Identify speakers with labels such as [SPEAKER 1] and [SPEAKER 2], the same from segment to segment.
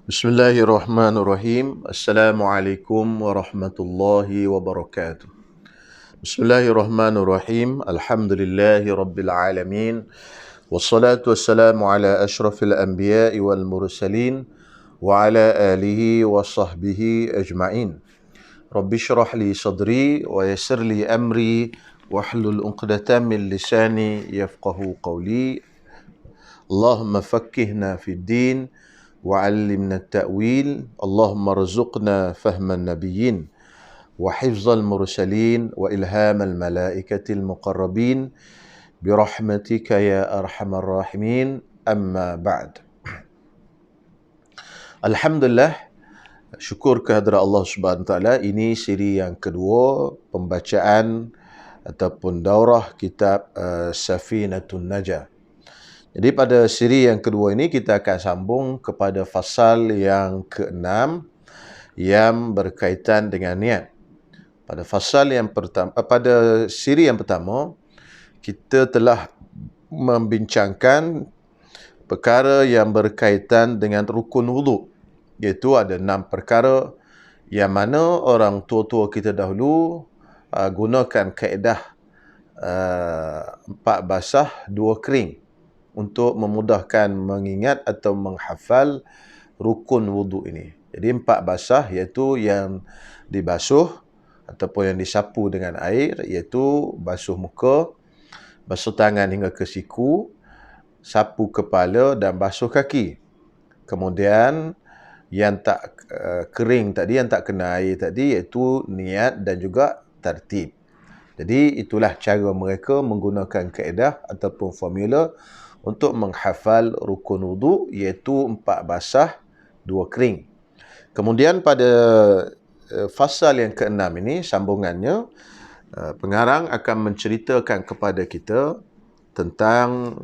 [SPEAKER 1] Bismillahirrahmanirrahim. Assalamualaikum warahmatullahi wabarakatuh. Bismillahirrahmanirrahim. Alhamdulillahi rabbil alamin. Wassalatu wassalamu ala ashrafil anbiya'i wal mursalin wa ala alihi wa sahbihi ajma'in. Rabbi syrah li sadri wa yassir li amri wahlul 'uqdatam min lisani yafqahu qawli. Allahumma faqqihna fid din وعلمنا التأويل اللهم ارزقنا فهم النبيين وحفظ المرسلين وإلهام الملائكة المقربين برحمتك يا أرحم الراحمين أما بعد. Alhamdulillah, syukur kehadrat Allah Subhanahu Wa Taala. Ini siri yang kedua pembacaan ataupun daurah kitab Safinatun Najah. Jadi pada siri yang kedua ini kita akan sambung kepada fasal yang ke-6 yang berkaitan dengan niat. Pada fasal yang pertama, pada siri yang pertama, kita telah membincangkan perkara yang berkaitan dengan rukun wudu, iaitu ada 6 perkara yang mana orang tua-tua kita dahulu gunakan kaedah 4 basah 2 kering untuk memudahkan mengingat atau menghafal rukun wudu ini. Jadi 4 basah iaitu yang dibasuh ataupun yang disapu dengan air, iaitu basuh muka, basuh tangan hingga ke siku, sapu kepala dan basuh kaki. Kemudian yang tak kering tadi, yang tak kena air tadi, iaitu niat dan juga tertib. Jadi itulah cara mereka menggunakan kaedah ataupun formula untuk menghafal rukun wudu, iaitu 4 basah 2 kering. Kemudian pada fasal yang ke-6 ini, sambungannya, pengarang akan menceritakan kepada kita tentang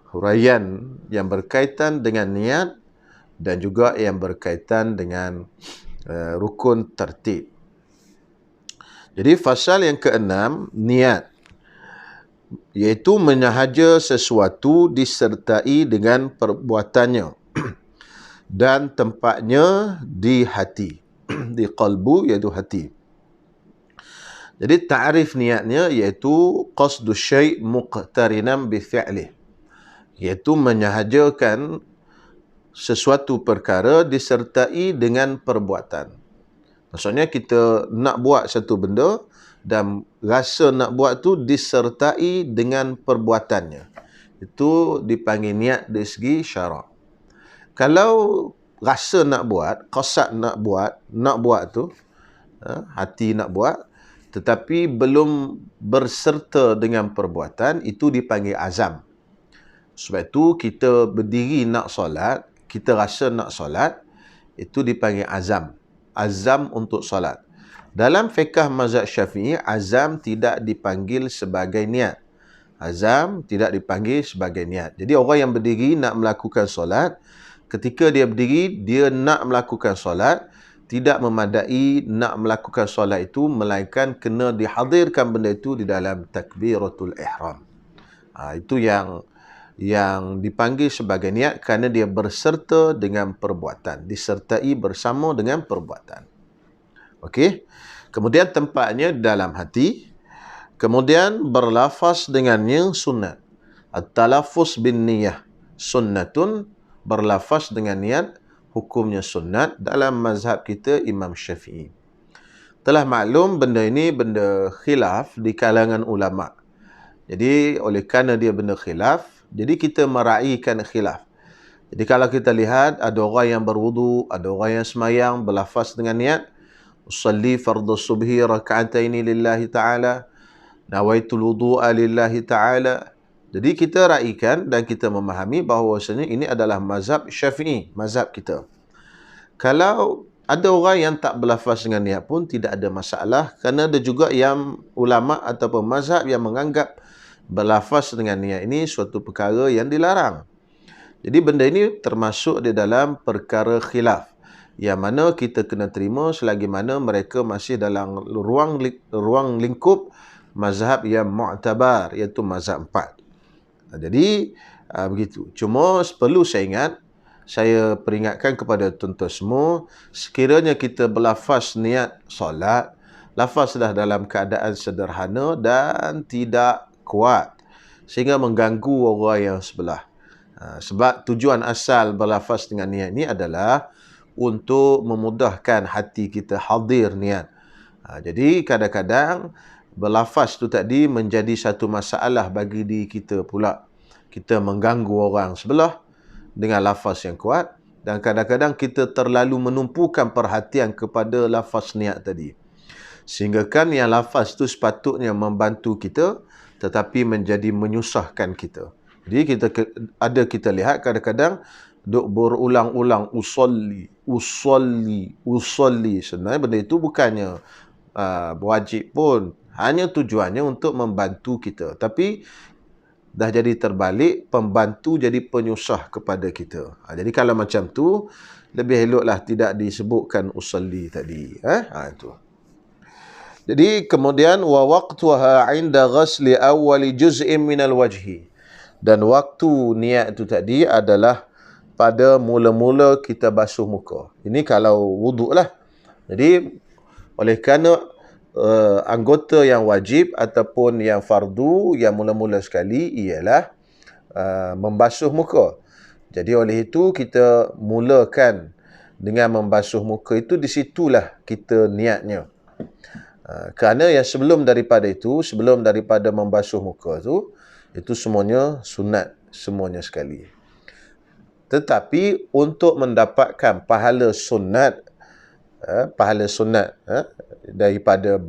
[SPEAKER 1] huraian yang berkaitan dengan niat dan juga yang berkaitan dengan rukun tertib. Jadi fasal yang ke-6, niat, iaitu menyahaja sesuatu disertai dengan perbuatannya dan tempatnya di hati, di qalbu, iaitu hati. Jadi ta'rif niatnya iaitu qasdu syai' muqtarinan bi fi'lih, iaitu menyahajakan sesuatu perkara disertai dengan perbuatan. Maksudnya kita nak buat satu benda dan rasa nak buat tu disertai dengan perbuatannya. Itu dipanggil niat dari segi syarak. Kalau rasa nak buat, qasad nak buat tu, hati nak buat, tetapi belum berserta dengan perbuatan, itu dipanggil azam. Sebab itu kita berdiri nak solat, kita rasa nak solat, itu dipanggil azam. Azam untuk solat. Dalam fiqh mazhab Syafi'i, azam tidak dipanggil sebagai niat. Azam tidak dipanggil sebagai niat. Jadi orang yang berdiri nak melakukan solat, ketika dia berdiri, dia nak melakukan solat, tidak memadai nak melakukan solat itu, melainkan kena dihadirkan benda itu di dalam takbiratul ihram. Itu yang dipanggil sebagai niat kerana dia berserta dengan perbuatan, disertai bersama dengan perbuatan. Okey. Kemudian tempatnya dalam hati. Kemudian berlafaz dengannya sunnat. At-talaffuz bin niyah sunnatun, berlafaz dengan niat hukumnya sunnat dalam mazhab kita Imam Syafi'i. Telah maklum benda ini benda khilaf di kalangan ulama. Jadi oleh kerana dia benda khilaf, jadi kita meraihkan khilaf. Jadi kalau kita lihat, ada orang yang berwudu, ada orang yang semayang berlafaz dengan niat, usalli fardhu subhi raka'ataini lillahi ta'ala, nawaitul wudu'a lillahi ta'ala. Jadi kita raikan dan kita memahami bahawasanya ini adalah mazhab Syafi'i, mazhab kita. Kalau ada orang yang tak berlafaz dengan niat pun tidak ada masalah, kerana ada juga yang ulama ataupun mazhab yang menganggap berlafaz dengan niat ini suatu perkara yang dilarang. Jadi benda ini termasuk di dalam perkara khilaf, yang mana kita kena terima selagi mana mereka masih dalam ruang lingkup mazhab yang mu'tabar, iaitu mazhab 4. Jadi begitu. Cuma perlu saya ingat, saya peringatkan kepada tuan-tuan semua, sekiranya kita berlafaz niat solat, lafaz dah dalam keadaan sederhana dan tidak kuat, sehingga mengganggu orang yang sebelah. Sebab tujuan asal berlafaz dengan niat ni adalah untuk memudahkan hati kita hadir niat. Jadi kadang-kadang berlafaz tu tadi menjadi satu masalah bagi diri kita pula. Kita mengganggu orang sebelah dengan lafaz yang kuat, dan kadang-kadang kita terlalu menumpukan perhatian kepada lafaz niat tadi. Sehingga kan yang lafaz tu sepatutnya membantu kita, tetapi menjadi menyusahkan kita. Jadi kita lihat kadang-kadang duk berulang-ulang usolli. Sebenarnya benda itu bukannya wajib pun. Hanya tujuannya untuk membantu kita. Tapi dah jadi terbalik, pembantu jadi penyusah kepada kita. Jadi kalau macam tu, lebih eloklah tidak disebutkan usolli tadi. Itu. Jadi kemudian wa waqtuha 'inda ghasli awwali juz'in minal wajhi. Dan waktu niat itu tadi adalah pada mula-mula kita basuh muka. Ini kalau wuduk lah. Jadi oleh kerana anggota yang wajib ataupun yang fardu yang mula-mula sekali ialah membasuh muka. Jadi oleh itu kita mulakan dengan membasuh muka itu, di situlah kita niatnya. Kerana yang sebelum daripada membasuh muka itu semuanya sunat, semuanya sekali. Tetapi untuk mendapatkan pahala sunat daripada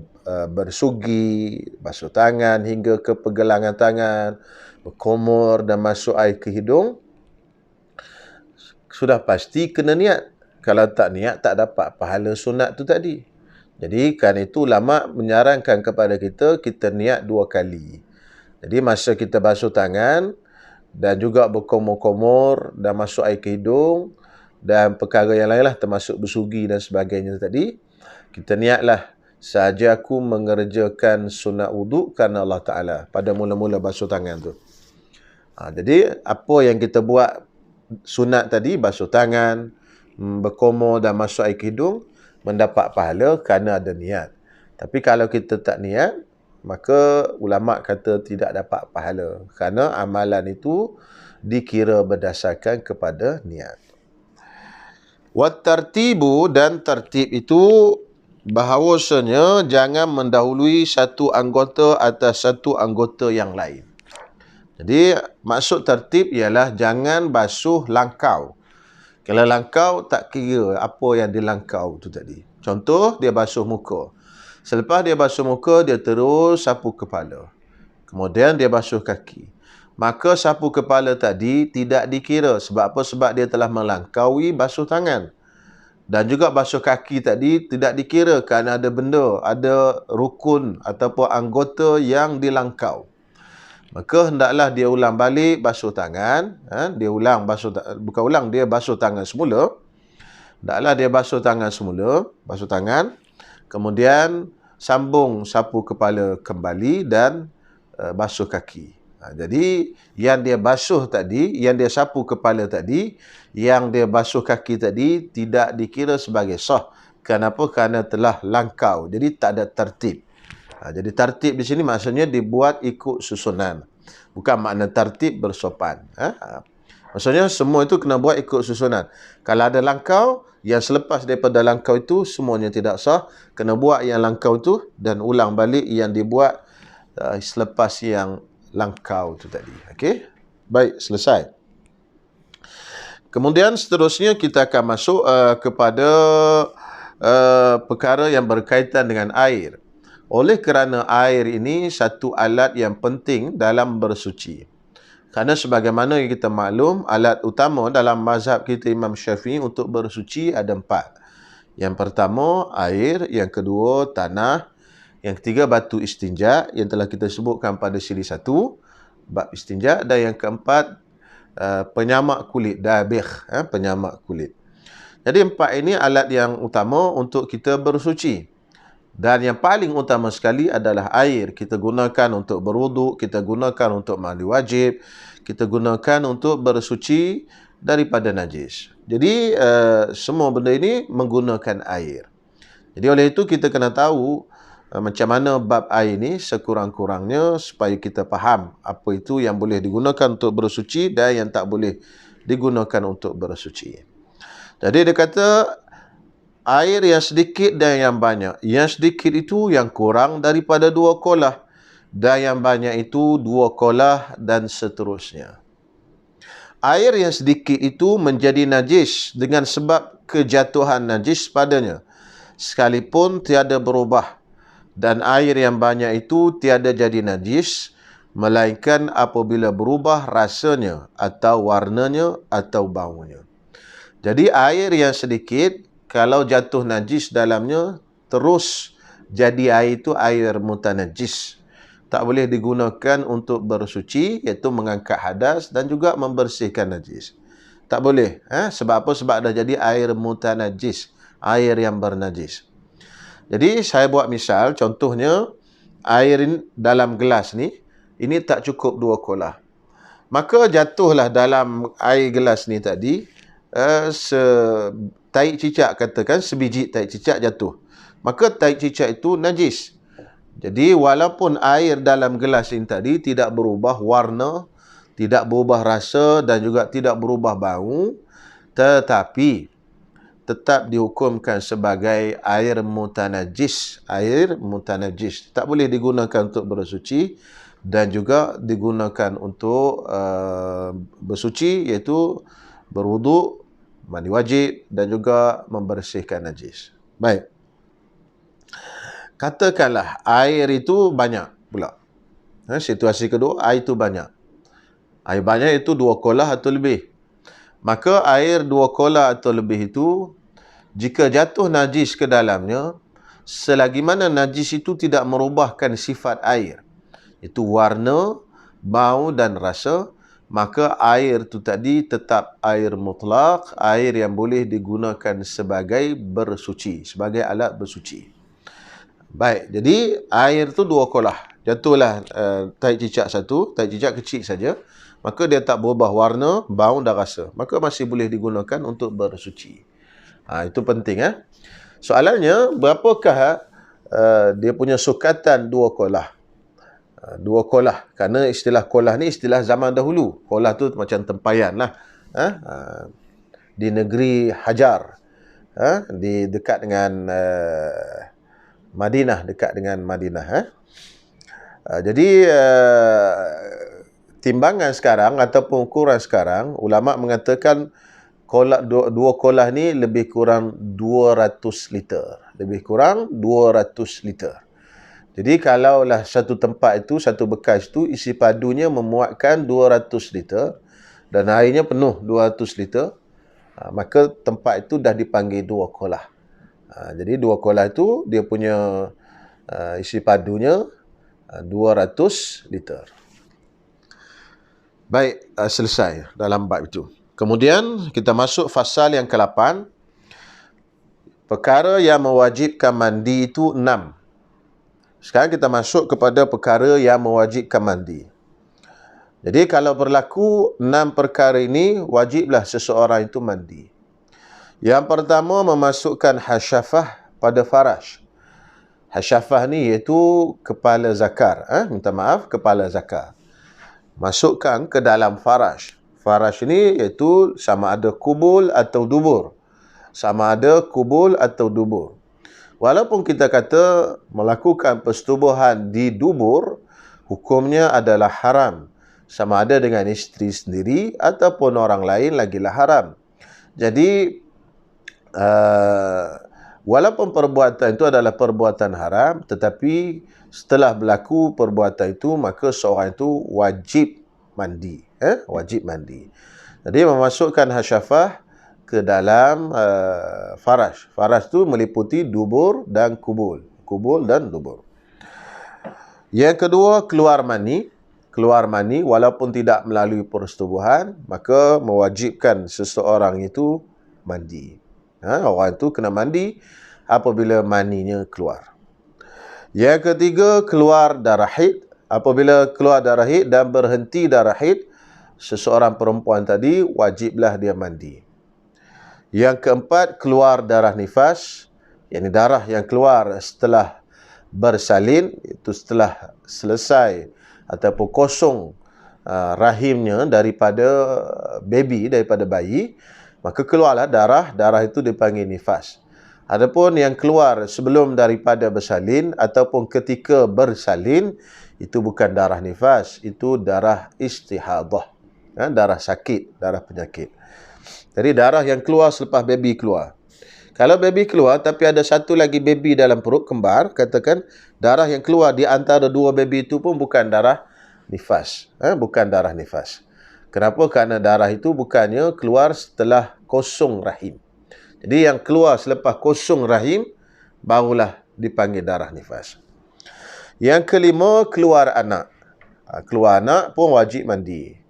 [SPEAKER 1] bersugi, basuh tangan hingga ke pergelangan tangan, berkumur dan masuk air ke hidung, sudah pasti kena niat. Kalau tak niat, tak dapat pahala sunat tu tadi. Jadi kan itu ulama menyarankan kepada kita niat 2 kali. Jadi masa kita basuh tangan dan juga berkumur-kumur dan masuk air ke hidung dan perkara yang lainlah termasuk bersugi dan sebagainya tadi, kita niatlah, sahaja aku mengerjakan sunat wuduk kerana Allah Ta'ala pada mula-mula basuh tangan tu. Jadi apa yang kita buat sunat tadi, basuh tangan, berkumur dan masuk air ke hidung, mendapat pahala kerana ada niat. Tapi kalau kita tak niat, maka ulama kata tidak dapat pahala, kerana amalan itu dikira berdasarkan kepada niat. Wat tartibu, dan tertib itu bahawasanya jangan mendahului satu anggota atas satu anggota yang lain. Jadi maksud tertib ialah jangan basuh langkau. Kalau langkau, tak kira apa yang dilangkau tu tadi. Contoh, dia basuh muka. Selepas dia basuh muka, dia terus sapu kepala. Kemudian dia basuh kaki. Maka sapu kepala tadi tidak dikira. Sebab apa? Sebab dia telah melangkaui basuh tangan. Dan juga basuh kaki tadi tidak dikira kerana ada benda, ada rukun ataupun anggota yang dilangkau. Maka hendaklah dia ulang balik basuh tangan. Dia basuh tangan semula. Hendaklah dia basuh tangan semula, basuh tangan. Kemudian sambung sapu kepala kembali dan basuh kaki. Jadi yang dia basuh tadi, yang dia sapu kepala tadi, yang dia basuh kaki tadi tidak dikira sebagai sah. Kenapa? Kerana telah langkau. Jadi tak ada tertib. Jadi tertib di sini maksudnya dibuat ikut susunan. Bukan makna tertib bersopan. Maksudnya semua itu kena buat ikut susunan. Kalau ada langkau, yang selepas daripada langkau itu semuanya tidak sah. Kena buat yang langkau itu dan ulang balik yang dibuat selepas yang langkau itu tadi. Okey? Baik, selesai. Kemudian seterusnya kita akan masuk kepada perkara yang berkaitan dengan air. Oleh kerana air ini satu alat yang penting dalam bersuci. Kerana sebagaimana yang kita maklum, alat utama dalam mazhab kita Imam Syafi'i untuk bersuci ada 4. Yang pertama, air. Yang kedua, tanah. Yang ketiga, batu istinja yang telah kita sebutkan pada siri 1, bab istinja. Dan yang keempat, penyamak kulit, dabigh, penyamak kulit. Jadi 4 ini alat yang utama untuk kita bersuci. Dan yang paling utama sekali adalah air. Kita gunakan untuk berwuduk, kita gunakan untuk mandi wajib, kita gunakan untuk bersuci daripada najis. Jadi semua benda ini menggunakan air. Jadi oleh itu kita kena tahu macam mana bab air ni sekurang-kurangnya supaya kita faham apa itu yang boleh digunakan untuk bersuci dan yang tak boleh digunakan untuk bersuci. Jadi dia kata air yang sedikit dan yang banyak. Yang sedikit itu yang kurang daripada 2 kolah dan yang banyak itu 2 kolah dan seterusnya. Air yang sedikit itu menjadi najis dengan sebab kejatuhan najis padanya, sekalipun tiada berubah. Dan air yang banyak itu tiada jadi najis, melainkan apabila berubah rasanya atau warnanya atau baunya. Jadi air yang sedikit, kalau jatuh najis dalamnya, terus jadi air itu air mutanajis. Tak boleh digunakan untuk bersuci, iaitu mengangkat hadas dan juga membersihkan najis. Tak boleh. Sebab apa? Sebab dah jadi air mutanajis, air yang bernajis. Jadi saya buat misal, contohnya air dalam gelas ni, ini tak cukup 2 kolah. Maka jatuhlah dalam air gelas ni tadi, tahi cicak, katakan sebiji tahi cicak jatuh. Maka tahi cicak itu najis. Jadi walaupun air dalam gelas ini tadi tidak berubah warna, tidak berubah rasa dan juga tidak berubah bau, tetapi tetap dihukumkan sebagai air mutanajis. Air mutanajis. Tak boleh digunakan untuk bersuci dan juga digunakan untuk bersuci, iaitu berwuduk, mandi wajib dan juga membersihkan najis. Baik. Katakanlah air itu banyak pula. Situasi kedua, air itu banyak. Air banyak itu 2 kolah atau lebih. Maka air 2 kolah atau lebih itu, jika jatuh najis ke dalamnya, selagi mana najis itu tidak merubahkan sifat air, itu warna, bau dan rasa, maka air itu tadi tetap air mutlak, air yang boleh digunakan sebagai bersuci, sebagai alat bersuci. Baik, jadi air tu 2 kolah. Jatuhlah tahi cicak satu, tahi cicak kecil saja. Maka dia tak berubah warna, bau dan rasa. Maka masih boleh digunakan untuk bersuci. Itu penting. Soalannya, berapakah dia punya sukatan 2 kolah? 2 kolah. Kerana istilah kolah ni istilah zaman dahulu. Kolah tu macam tempayan lah. Di negeri Hajar. Di dekat dengan Madinah, dekat dengan Madinah. Jadi timbangan sekarang ataupun ukuran sekarang, ulama mengatakan dua kolah ni lebih kurang 200 liter. Lebih kurang 200 liter. Jadi kalaulah satu tempat itu, satu bekas itu, isi padunya memuatkan 200 liter dan airnya penuh 200 liter, maka tempat itu dah dipanggil 2 kolah. Jadi 2 kolah itu dia punya isi padunya 200 liter. Baik, selesai dalam bab itu. Kemudian kita masuk fasal yang ke-8. Perkara yang mewajibkan mandi itu 6. Sekarang kita masuk kepada perkara yang mewajibkan mandi. Jadi kalau berlaku 6 perkara ini, wajiblah seseorang itu mandi. Yang pertama, memasukkan hasyafah pada farash. Hasyafah ni iaitu kepala zakar. Kepala zakar. Masukkan ke dalam farash. Farash ni iaitu sama ada kubul atau dubur. Sama ada kubul atau dubur. Walaupun kita kata melakukan persetubuhan di dubur, hukumnya adalah haram. Sama ada dengan isteri sendiri ataupun orang lain lagilah haram. Jadi, walaupun perbuatan itu adalah perbuatan haram, tetapi setelah berlaku perbuatan itu, maka seorang itu wajib mandi. Wajib mandi. Jadi memasukkan hasyafah ke dalam farash. Farash itu meliputi dubur dan kubul. Kubul dan dubur. Yang kedua, keluar mani. Keluar mani walaupun tidak melalui persetubuhan, maka mewajibkan seseorang itu mandi. Orang itu kena mandi apabila maninya keluar. Yang ketiga, keluar darah haid. Apabila keluar darah haid dan berhenti darah haid, seseorang perempuan tadi, wajiblah dia mandi. Yang keempat, keluar darah nifas, yakni darah yang keluar setelah bersalin, itu setelah selesai ataupun kosong rahimnya daripada daripada bayi, maka keluarlah darah itu dipanggil nifas. Adapun yang keluar sebelum daripada bersalin ataupun ketika bersalin, itu bukan darah nifas, itu darah istihadah, darah sakit, darah penyakit. Jadi darah yang keluar selepas baby keluar. Kalau baby keluar tapi ada satu lagi baby dalam perut kembar, katakan darah yang keluar di antara dua baby itu pun bukan darah nifas. Bukan darah nifas. Kenapa? Kerana darah itu bukannya keluar setelah kosong rahim. Jadi yang keluar selepas kosong rahim, barulah dipanggil darah nifas. Yang kelima, keluar anak. Keluar anak pun wajib mandi.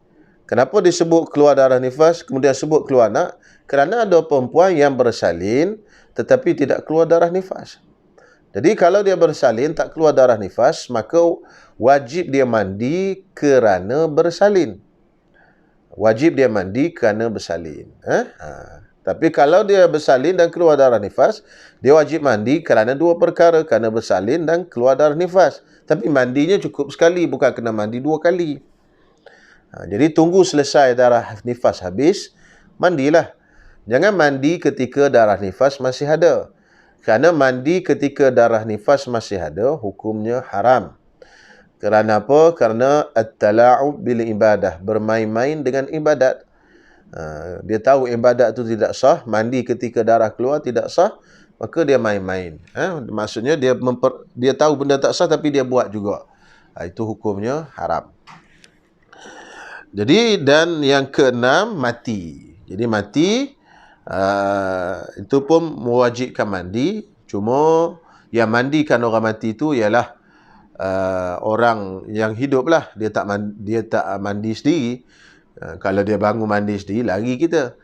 [SPEAKER 1] Kenapa disebut keluar darah nifas, kemudian sebut keluar anak? Kerana ada perempuan yang bersalin tetapi tidak keluar darah nifas. Jadi kalau dia bersalin tak keluar darah nifas, maka wajib dia mandi kerana bersalin. Wajib dia mandi kerana bersalin. Tapi kalau dia bersalin dan keluar darah nifas, dia wajib mandi kerana dua perkara, kerana bersalin dan keluar darah nifas. Tapi mandinya cukup sekali, bukan kena mandi dua kali. Jadi tunggu selesai darah nifas habis, mandilah. Jangan mandi ketika darah nifas masih ada. Kerana mandi ketika darah nifas masih ada, hukumnya haram. Kerana apa? Kerana at-tala'ub bil ibadah, bermain-main dengan ibadat. Dia tahu ibadat itu tidak sah, mandi ketika darah keluar tidak sah, maka dia main-main. Maksudnya dia tahu benda tak sah tapi dia buat juga. Itu hukumnya haram. Jadi, dan yang keenam, mati. Jadi mati itu pun mewajibkan mandi. Cuma yang mandikan orang mati itu ialah orang yang hidup lah. Dia tak mandi sendiri. Kalau dia bangun mandi sendiri, lagi kita.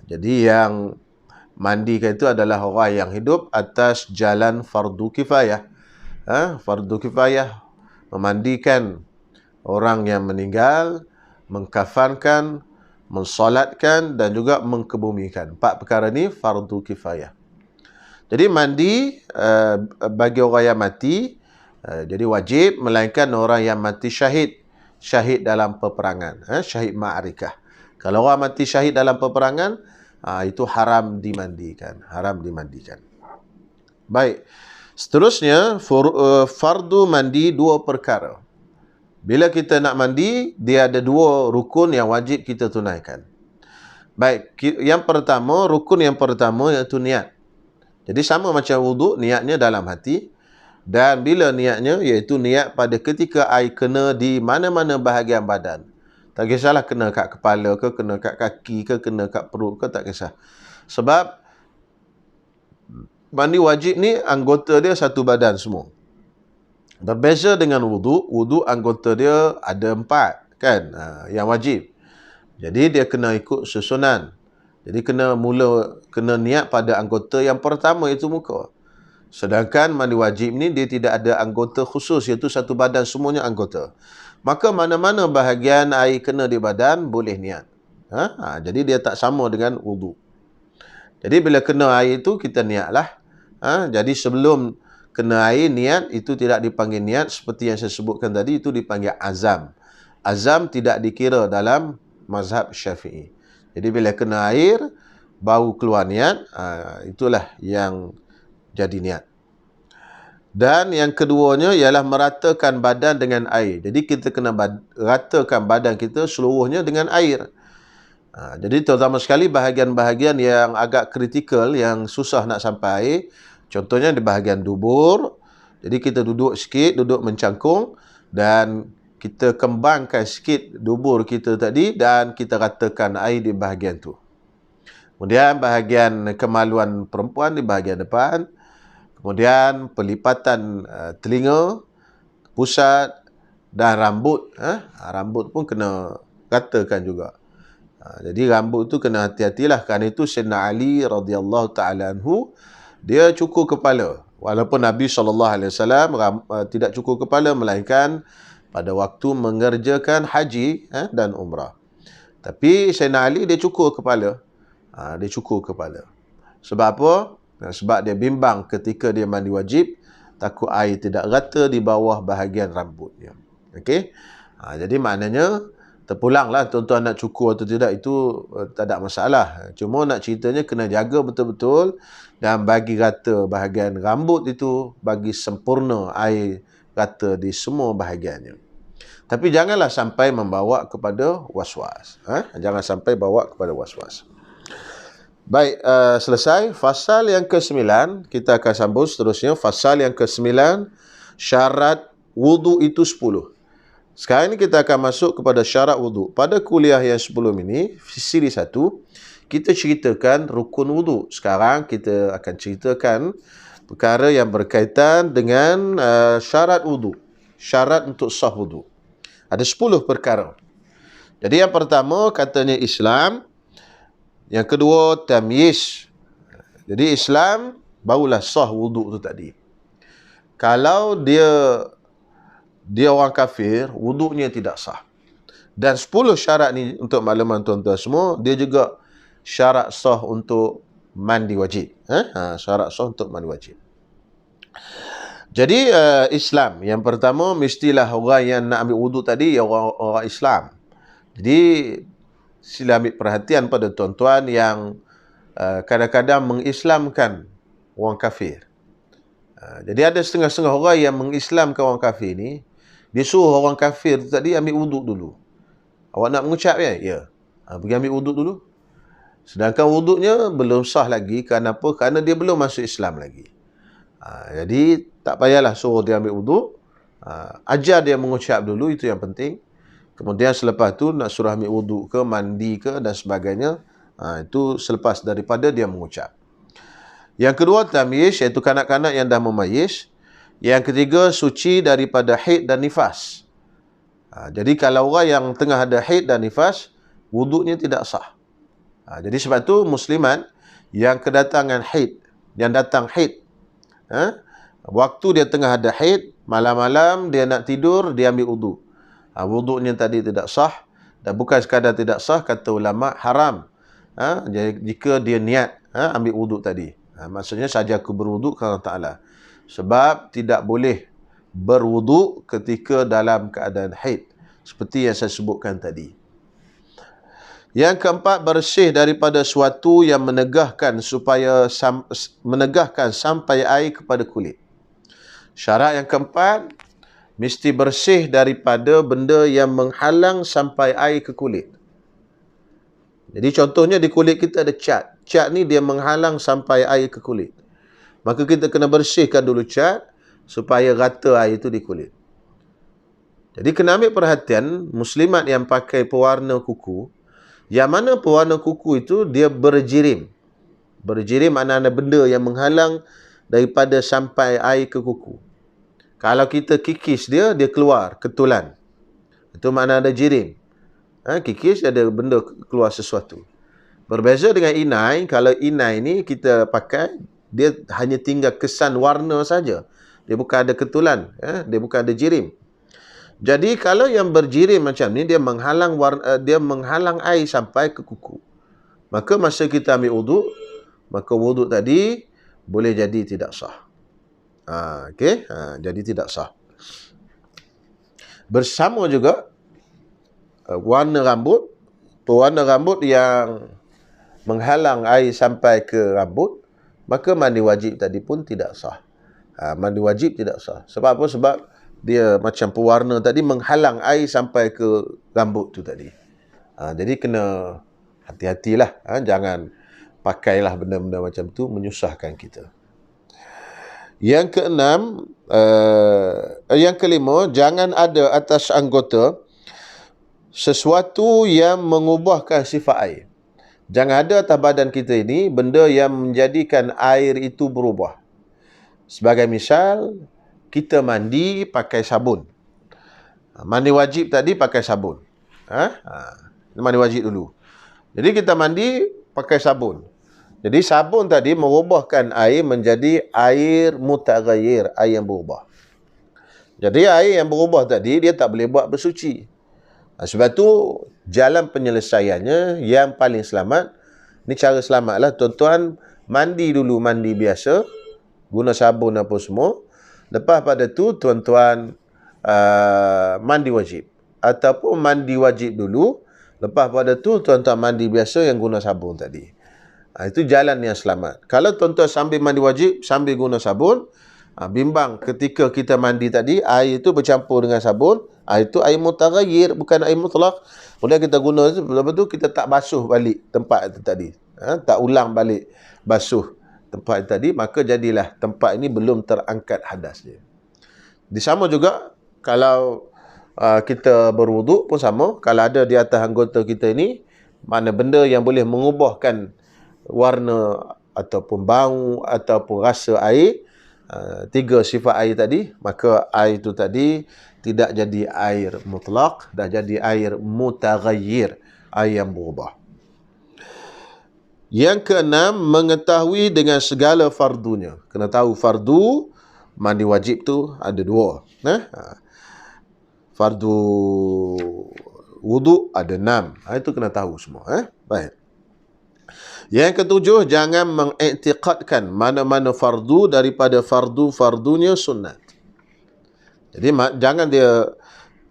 [SPEAKER 1] Jadi yang mandikan itu adalah orang yang hidup atas jalan fardu kifayah. Fardu kifayah memandikan orang yang meninggal, mengkafankan, mensolatkan dan juga mengkebumikan. 4 perkara ni fardu kifayah. Jadi mandi bagi orang yang mati jadi wajib, melainkan orang yang mati syahid dalam peperangan, syahid ma'arikah. Kalau orang mati syahid dalam peperangan, itu haram dimandikan, Baik. Seterusnya fardu mandi 2 perkara. Bila kita nak mandi, dia ada 2 rukun yang wajib kita tunaikan. Baik, rukun yang pertama iaitu niat. Jadi sama macam wuduk, niatnya dalam hati. Dan bila niatnya, iaitu niat pada ketika air kena di mana-mana bahagian badan. Tak kisahlah kena kat kepala ke, kena kat kaki ke, kena kat perut ke, tak kisah. Sebab mandi wajib ni anggota dia satu badan semua. Berbeza dengan wuduk anggota dia ada 4 kan, yang wajib. Jadi dia kena ikut susunan. Jadi kena niat pada anggota yang pertama, itu muka. Sedangkan mandi wajib ni dia tidak ada anggota khusus, iaitu satu badan semuanya anggota. Maka mana-mana bahagian air kena di badan boleh niat. Jadi dia tak sama dengan wuduk. Jadi bila kena air itu kita niatlah. Jadi sebelum kena air, niat itu tidak dipanggil niat. Seperti yang saya sebutkan tadi, itu dipanggil azam. Azam tidak dikira dalam mazhab Syafi'i. Jadi bila kena air, baru keluar niat, itulah yang jadi niat. Dan yang keduanya ialah meratakan badan dengan air. Jadi kita kena ratakan badan kita seluruhnya dengan air. Jadi terutama sekali bahagian-bahagian yang agak kritikal, yang susah nak sampai air. Contohnya di bahagian dubur. Jadi kita duduk sikit, duduk mencangkung dan kita kembangkan sikit dubur kita tadi dan kita ratakan air di bahagian tu. Kemudian bahagian kemaluan perempuan di bahagian depan. Kemudian pelipatan telinga, pusat dan rambut. Rambut pun kena ratakan juga. Jadi rambut tu kena hati-hatilah. Kerana itu Sayyidina Ali radhiyallahu ta'ala anhu, dia cukur kepala. Walaupun Nabi SAW tidak cukur kepala, melainkan pada waktu mengerjakan haji dan umrah. Tapi Sayyidina Ali dia cukur kepala. Dia cukur kepala. Sebab apa? Sebab dia bimbang ketika dia mandi wajib, takut air tidak rata di bawah bahagian rambutnya. Okey? Jadi maknanya, terpulanglah tuan-tuan nak cukur atau tidak, itu tak ada masalah. Cuma nak ceritanya kena jaga betul-betul dan bagi rata bahagian rambut itu, bagi sempurna air rata di semua bahagiannya. Tapi janganlah sampai membawa kepada was-was. Jangan sampai bawa kepada was-was. Baik, selesai. Fasal yang ke-9, kita akan sambung seterusnya. Fasal yang ke-9, syarat wudu itu 10. Sekarang ini kita akan masuk kepada syarat wudu. Pada kuliah yang sebelum ini, siri 1, kita ceritakan rukun wudu. Sekarang kita akan ceritakan perkara yang berkaitan dengan syarat wudu. Syarat untuk sah wudu. Ada 10 perkara. Jadi yang pertama katanya Islam. Yang kedua tamyiz. Jadi Islam barulah sah wudu tu tadi. Kalau dia orang kafir, wudunya tidak sah. Dan 10 syarat ni untuk makluman tuan-tuan semua, dia juga syarat sah untuk mandi wajib. Syarat sah untuk mandi wajib. Jadi Islam, yang pertama mestilah orang yang nak ambil wudu tadi orang Islam. Jadi sila ambil perhatian pada tuan-tuan yang kadang-kadang mengislamkan orang kafir. Jadi ada setengah-setengah orang yang mengislamkan orang kafir ni, dia suruh orang kafir tu tadi ambil wuduk dulu. Awak nak mengucap ya? Ya. Pergi ambil wuduk dulu. Sedangkan wuduknya belum sah lagi. Kenapa? Kerana dia belum masuk Islam lagi. Jadi tak payahlah suruh dia ambil wuduk. Ajar dia mengucap dulu, itu yang penting. Kemudian selepas tu nak suruh ambil wuduk ke, mandi ke dan sebagainya, itu selepas daripada dia mengucap. Yang kedua tamyiz, iaitu kanak-kanak yang dah memayyiz. Yang ketiga suci daripada haid dan nifas. Jadi kalau orang yang tengah ada haid dan nifas, wuduknya tidak sah. Jadi sebab tu muslimat yang kedatangan haid, yang datang haid, waktu dia tengah ada haid, malam-malam dia nak tidur, dia ambil wuduk. Wuduknya tadi tidak sah. Dan bukan sekadar tidak sah, kata ulama, haram. Jika dia niat ambil wuduk tadi. Maksudnya saja aku berwuduk kerana Ta'ala. Sebab tidak boleh berwuduk ketika dalam keadaan haid. Seperti yang saya sebutkan tadi. Yang keempat, bersih daripada suatu yang menegahkan sampai air kepada kulit. Syarat yang keempat, mesti bersih daripada benda yang menghalang sampai air ke kulit. Jadi contohnya di kulit kita ada cat. Cat ni dia menghalang sampai air ke kulit. Maka kita kena bersihkan dulu cat supaya rata air itu di kulit. Jadi kena ambil perhatian muslimat yang pakai pewarna kuku. Yang mana pewarna kuku itu dia berjirim. Berjirim mana-mana benda yang menghalang daripada sampai air ke kuku. Kalau kita kikis dia keluar ketulan. Itu makna ada jirim. Kikis ada benda keluar sesuatu. Berbeza dengan inai, kalau inai ni kita pakai, dia hanya tinggal kesan warna saja. Dia bukan ada ketulan, dia bukan ada jirim. Jadi kalau yang berjirim macam ni, dia menghalang air sampai ke kuku. Maka masa kita ambil wuduk, maka wuduk tadi boleh jadi tidak sah. Okey, jadi tidak sah. Bersama juga warna rambut, pewarna rambut yang menghalang air sampai ke rambut, maka mandi wajib tadi pun tidak sah. Mandi wajib tidak sah. Sebab apa? Sebab dia macam pewarna tadi menghalang air sampai ke rambut tu tadi. Jadi kena hati-hatilah. Jangan pakailah benda-benda macam tu menyusahkan kita. Yang keenam, yang kelima, jangan ada atas anggota sesuatu yang mengubahkan sifat air. Jangan ada atas badan kita ini benda yang menjadikan air itu berubah. Sebagai misal, kita mandi pakai sabun. Mandi wajib tadi pakai sabun. Mandi wajib dulu. Jadi kita mandi pakai sabun. Jadi sabun tadi mengubahkan air menjadi air mutaghayyir, air yang berubah. Jadi air yang berubah tadi dia tak boleh buat bersuci. Sebab tu jalan penyelesaiannya yang paling selamat, ni cara selamat lah, tuan-tuan mandi dulu, mandi biasa, guna sabun apa semua. Lepas pada tu tuan-tuan mandi wajib, ataupun mandi wajib dulu, lepas pada tu tuan-tuan mandi biasa yang guna sabun tadi. Itu jalan yang selamat. Kalau tuan-tuan sambil mandi wajib, sambil guna sabun, bimbang ketika kita mandi tadi, air itu bercampur dengan sabun, air itu air mutaghayyir, bukan air mutlak. Kemudian kita guna, lepas tu kita tak basuh balik tempat itu tadi. Tak ulang balik basuh tempat itu tadi, maka jadilah tempat ini belum terangkat hadas dia. Sama juga kalau kita berwuduk pun sama. Kalau ada di atas anggota kita ini mana benda yang boleh mengubahkan warna ataupun bau ataupun rasa air, 3 sifat air tadi, maka air itu tadi tidak jadi air mutlak, dah jadi air mutaghayyir, air yang berubah. Yang keenam, mengetahui dengan segala fardunya. Kena tahu fardu mandi wajib tu ada 2. Fardu wuduk ada 6. Itu kena tahu semua. Baik. Yang ketujuh, jangan mengiktikadkan mana-mana fardu daripada fardu-fardunya sunat. Jadi jangan dia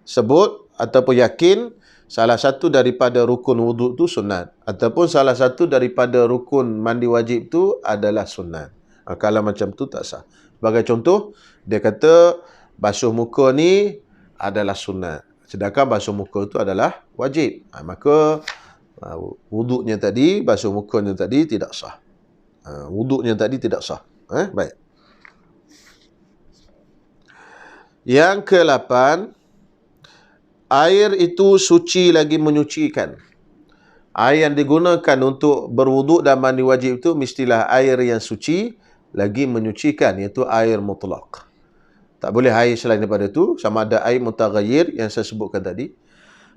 [SPEAKER 1] sebut ataupun yakin salah satu daripada rukun wuduk tu sunat, ataupun salah satu daripada rukun mandi wajib tu adalah sunat. Kalau macam tu tak sah. Sebagai contoh, dia kata basuh muka ni adalah sunat, sedangkan basuh muka itu adalah wajib. Maka wuduknya tadi, basuh mukanya tadi tidak sah. Wuduknya tadi tidak sah. Baik. Yang ke-8, air itu suci lagi menyucikan. Air yang digunakan untuk berwuduk dan mandi wajib itu mestilah air yang suci lagi menyucikan, iaitu air mutlak. Tak boleh air selain daripada itu, sama ada air mutaghayyir yang saya sebutkan tadi,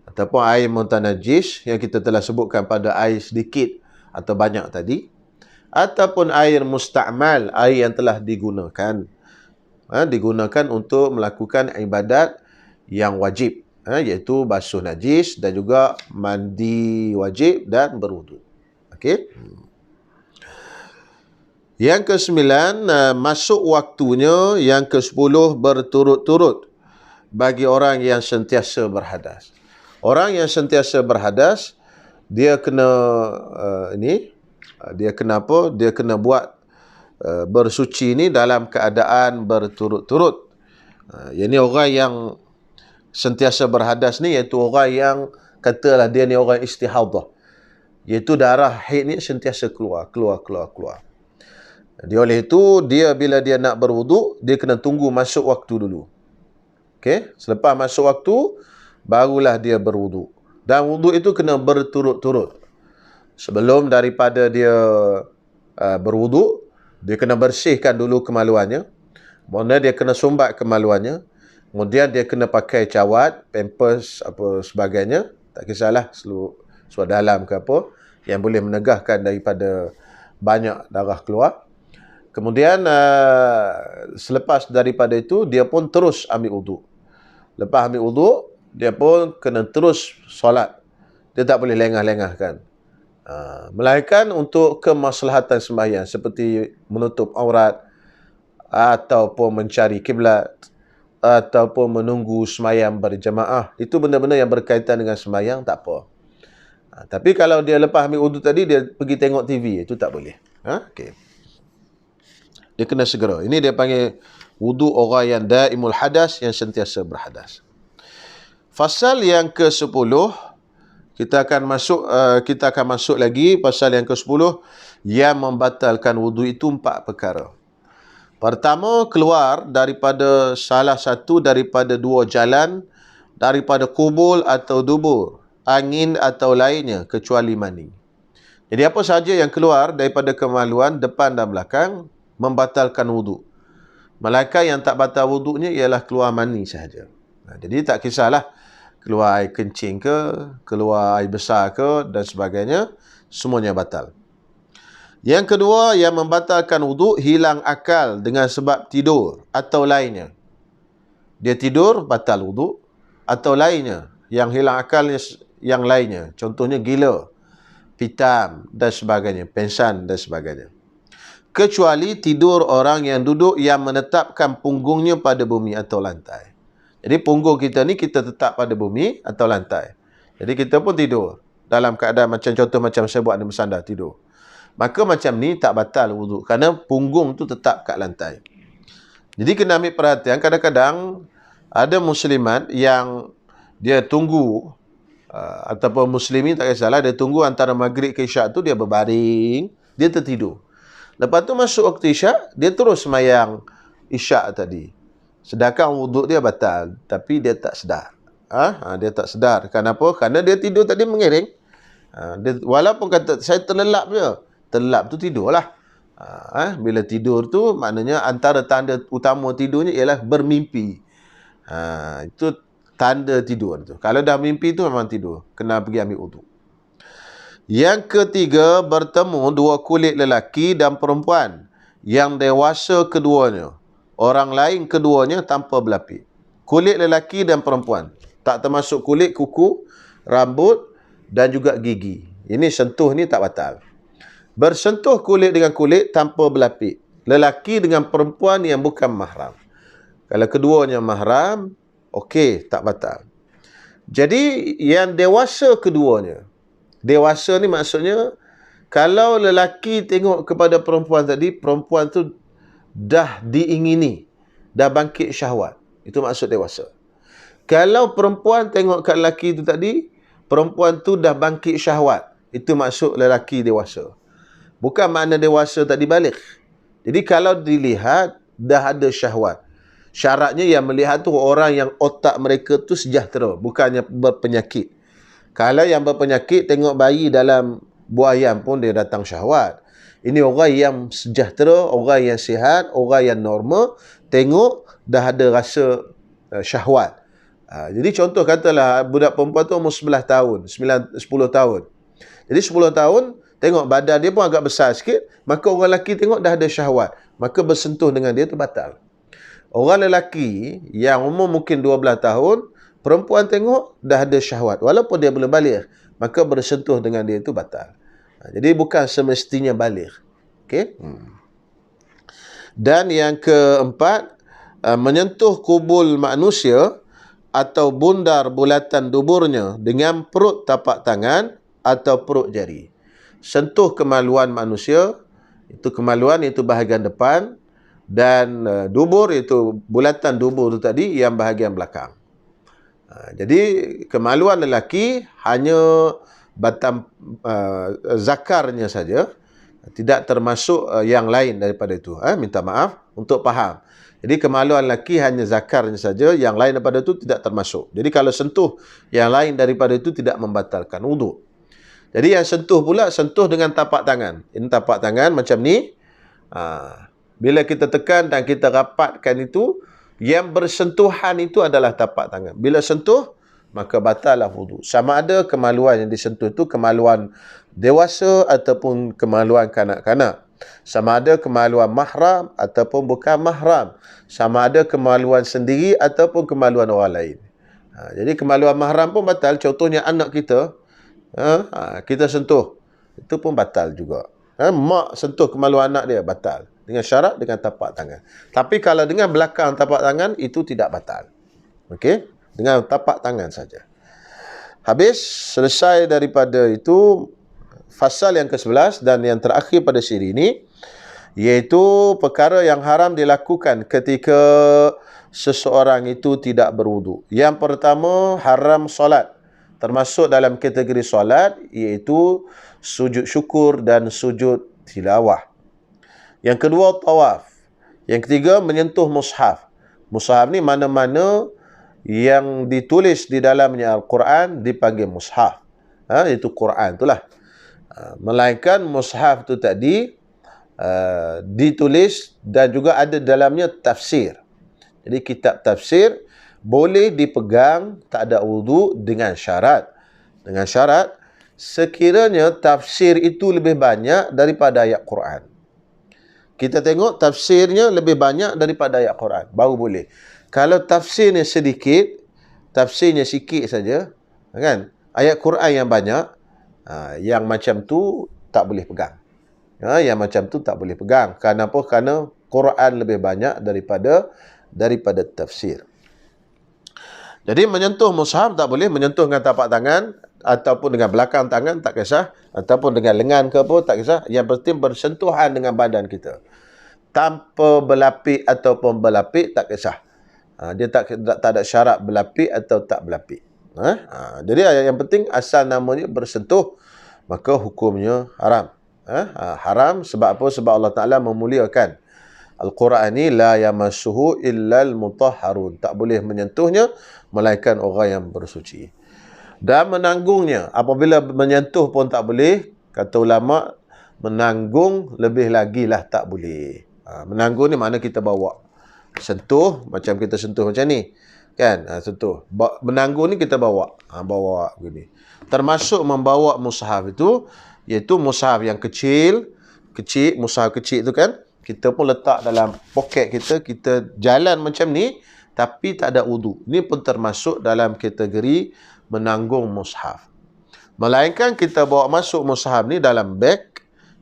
[SPEAKER 1] ataupun air mutanajis yang kita telah sebutkan pada air sedikit atau banyak tadi, ataupun air musta'mal, air yang telah digunakan. Digunakan untuk melakukan ibadat yang wajib, iaitu basuh najis dan juga mandi wajib dan berwuduk. Okey. Yang ke-9, masuk waktunya. Yang ke-10, berturut-turut bagi orang yang sentiasa berhadas. Orang yang sentiasa berhadas, dia kena dia kena apa? Dia kena buat bersuci ni dalam keadaan berturut-turut. Yang ni orang yang sentiasa berhadas ni, iaitu orang yang katalah dia ni orang istihadah, iaitu darah haid ni sentiasa keluar. Dia oleh itu, dia bila dia nak berwuduk, dia kena tunggu masuk waktu dulu. Okey, selepas masuk waktu barulah dia berwuduk. Dan wuduk itu kena berturut-turut. Sebelum daripada dia berwuduk, dia kena bersihkan dulu kemaluannya. Kemudian dia kena sumbat kemaluannya. Kemudian dia kena pakai cawat, pampers, apa sebagainya. Tak kisahlah, seluar dalam ke apa, yang boleh menegahkan daripada banyak darah keluar. Kemudian selepas daripada itu, dia pun terus ambil wuduk. Lepas ambil wuduk, dia pun kena terus solat. Dia tak boleh lengah-lengahkan. Melainkan untuk kemaslahatan sembahyang, seperti menutup aurat, ataupun mencari kiblat, ataupun menunggu sembahyang berjemaah. Itu benda-benda yang berkaitan dengan sembahyang, tak apa. Tapi kalau dia lepas ambil wuduk tadi, dia pergi tengok TV, itu tak boleh. Okey. Dia kena segera. Ini dia panggil wuduk orang yang daimul hadas, yang sentiasa berhadas. Fasal yang ke-10, kita akan masuk lagi pasal yang ke-10 yang membatalkan wuduk itu 4 perkara. Pertama, keluar daripada salah satu daripada 2 jalan, daripada kubul atau dubur, angin atau lainnya, kecuali mani. Jadi apa sahaja yang keluar daripada kemaluan depan dan belakang membatalkan wuduk. Malaikat yang tak batal wuduknya ialah keluar mani sahaja. Jadi tak kisahlah keluar air kencing ke, keluar air besar ke dan sebagainya, semuanya batal. Yang kedua, yang membatalkan wuduk, hilang akal dengan sebab tidur atau lainnya. Dia tidur, batal wuduk, atau lainnya, Yang hilang akalnya yang lainnya. Contohnya gila, pitam dan sebagainya, pengsan dan sebagainya. Kecuali tidur orang yang duduk yang menetapkan punggungnya pada bumi atau lantai. Jadi punggung kita ni kita tetap pada bumi atau lantai. Jadi kita pun tidur dalam keadaan macam contoh macam saya buat ni bersandar tidur. Maka macam ni tak batal wuduk kerana punggung tu tetap kat lantai. Jadi kena ambil perhatian, kadang-kadang ada muslimat yang dia tunggu ataupun muslimin tak kisahlah, dia tunggu antara maghrib ke isyak tu dia berbaring, dia tertidur. Lepas tu masuk waktu isyak, dia terus semayang isyak tadi. Sedangkan wuduk dia batal, tapi dia tak sedar. Dia tak sedar. Kenapa? Kerana dia tidur tadi mengiring. Walaupun kata saya terlelap je, terlelap tu tidurlah. Bila tidur tu maknanya antara tanda utama tidurnya ialah bermimpi. Itu tanda tidur tu. Kalau dah mimpi tu memang tidur, kena pergi ambil wuduk. Yang ketiga, bertemu dua kulit lelaki dan perempuan yang dewasa keduanya, orang lain keduanya tanpa berlapis. Kulit lelaki dan perempuan, tak termasuk kulit kuku, rambut dan juga gigi. Ini sentuh ni tak batal. Bersentuh kulit dengan kulit tanpa berlapis, lelaki dengan perempuan yang bukan mahram. Kalau keduanya mahram, okey, tak batal. Jadi yang dewasa keduanya, dewasa ni maksudnya kalau lelaki tengok kepada perempuan tadi, perempuan tu dah diingini, dah bangkit syahwat. Itu maksud dewasa. Kalau perempuan tengok kat lelaki tu tadi, perempuan tu dah bangkit syahwat. Itu maksud lelaki dewasa. Bukan makna dewasa tak dibalik. Jadi kalau dilihat, dah ada syahwat. Syaratnya yang melihat tu orang yang otak mereka tu sejahtera, bukannya berpenyakit. Kalau yang berpenyakit tengok bayi dalam buah ayam pun dia datang syahwat. Ini orang yang sejahtera, orang yang sihat, orang yang normal, tengok dah ada rasa syahwat. Jadi contoh katalah budak perempuan tu umur 11 tahun, 10 tahun. Jadi 10 tahun, tengok badan dia pun agak besar sikit, maka orang lelaki tengok dah ada syahwat, maka bersentuh dengan dia tu batal. Orang lelaki yang umur mungkin 12 tahun, perempuan tengok dah ada syahwat, walaupun dia belum balik, maka bersentuh dengan dia itu batal. Jadi bukan semestinya balik. Okey? Dan yang keempat, menyentuh kubul manusia atau bundar bulatan duburnya dengan perut tapak tangan atau perut jari. Sentuh kemaluan manusia, itu kemaluan itu bahagian depan, dan dubur itu bulatan dubur itu tadi yang bahagian belakang. Jadi kemaluan lelaki hanya batang zakarnya saja, tidak termasuk yang lain daripada itu. Minta maaf untuk faham. Jadi kemaluan lelaki hanya zakarnya saja, yang lain daripada itu tidak termasuk. Jadi kalau sentuh yang lain daripada itu tidak membatalkan wuduk. Jadi yang sentuh pula, sentuh dengan tapak tangan. Ini tapak tangan macam ni. Bila kita tekan dan kita rapatkan itu, yang bersentuhan itu adalah tapak tangan. Bila sentuh, maka batallah wuduk. Sama ada kemaluan yang disentuh itu kemaluan dewasa ataupun kemaluan kanak-kanak. Sama ada kemaluan mahram ataupun bukan mahram. Sama ada kemaluan sendiri ataupun kemaluan orang lain. Jadi kemaluan mahram pun batal. Contohnya anak kita, kita sentuh, itu pun batal juga. Mak sentuh kemaluan anak dia, batal. Dengan syarat dengan tapak tangan. Tapi kalau dengan belakang tapak tangan, itu tidak batal. Okey? Dengan tapak tangan saja. Habis, selesai daripada itu, fasal yang ke-11 dan yang terakhir pada siri ini, iaitu perkara yang haram dilakukan ketika seseorang itu tidak berwuduk. Yang pertama, haram solat. Termasuk dalam kategori solat, iaitu sujud syukur dan sujud tilawah. Yang kedua, tawaf. Yang ketiga, menyentuh mushaf. Mushaf ni mana-mana yang ditulis di dalamnya Al-Quran dipanggil mushaf. Itu Quran itulah. Melainkan mushaf tu tadi ditulis dan juga ada dalamnya tafsir. Jadi kitab tafsir boleh dipegang tak ada wuduk dengan syarat. Dengan syarat sekiranya tafsir itu lebih banyak daripada ayat Quran. Kita tengok tafsirnya lebih banyak daripada ayat Quran, baru boleh. Kalau tafsirnya sedikit, tafsirnya sikit saja, Kan? Ayat Quran yang banyak, yang macam tu tak boleh pegang. Yang macam tu tak boleh pegang. Kenapa? Kerana Quran lebih banyak daripada tafsir. Jadi menyentuh mushaf tak boleh, menyentuh dengan tapak tangan ataupun dengan belakang tangan tak kisah, ataupun dengan lengan ke apa tak kisah. Yang penting bersentuhan dengan badan kita. Tanpa berlapik ataupun berlapik tak kisah. Dia tak ada syarat berlapik atau tak berlapik. Jadi yang penting asal namanya bersentuh, maka hukumnya haram. Haram sebab apa? Sebab Allah Ta'ala memuliakan Al-Quran ni, la yamassuhu illal mutahharun. Tak boleh menyentuhnya melainkan orang yang bersuci. Dan menanggungnya, apabila menyentuh pun tak boleh, kata ulama, menanggung lebih lagi lah tak boleh. Menanggung ni makna kita bawa. Sentuh, macam kita sentuh macam ni. Kan? Sentuh. Menanggung ni kita bawa. Bawa begini. Termasuk membawa mushaf itu, iaitu mushaf yang kecil, mushaf kecil tu kan, kita pun letak dalam poket kita, kita jalan macam ni, tapi tak ada wudu. Ini pun termasuk dalam kategori menanggung mushaf. Melainkan kita bawa masuk mushaf ni dalam beg,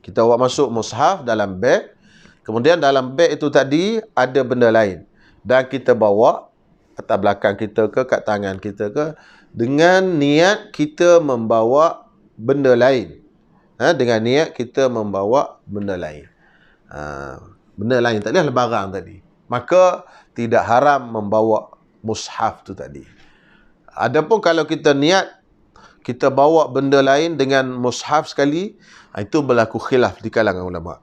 [SPEAKER 1] kita bawa masuk mushaf dalam beg, kemudian dalam beg itu tadi ada benda lain. Dan kita bawa atas belakang kita ke, kat tangan kita ke, dengan niat kita membawa benda lain. Dengan niat kita membawa benda lain. Benda lain tadi adalah barang tadi. Maka tidak haram membawa mushaf tu tadi. Adapun kalau kita niat kita bawa benda lain dengan mushaf sekali, itu berlaku khilaf di kalangan ulama.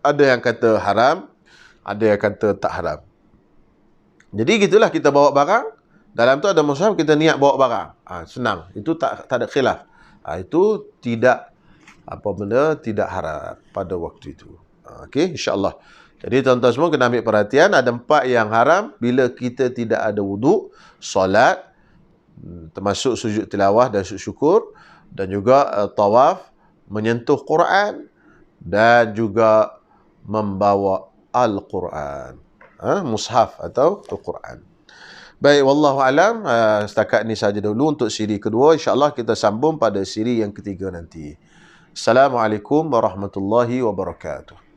[SPEAKER 1] Ada yang kata haram, ada yang kata tak haram. Jadi gitulah, kita bawa barang, dalam tu ada mushaf, kita niat bawa barang. Senang. Itu tak ada khilaf. Itu tidak tidak haram pada waktu itu. Okey, insya-Allah. Jadi tuan-tuan semua kena ambil perhatian, ada 4 yang haram bila kita tidak ada wuduk, solat, termasuk sujud tilawah dan sujud syukur, dan juga tawaf, menyentuh Quran, dan juga membawa Al-Quran. Mushaf atau Al-Quran. Baik, wallahu alam. Setakat ini saja dulu untuk siri kedua. InsyaAllah kita sambung pada siri yang ketiga nanti. Assalamualaikum warahmatullahi wabarakatuh.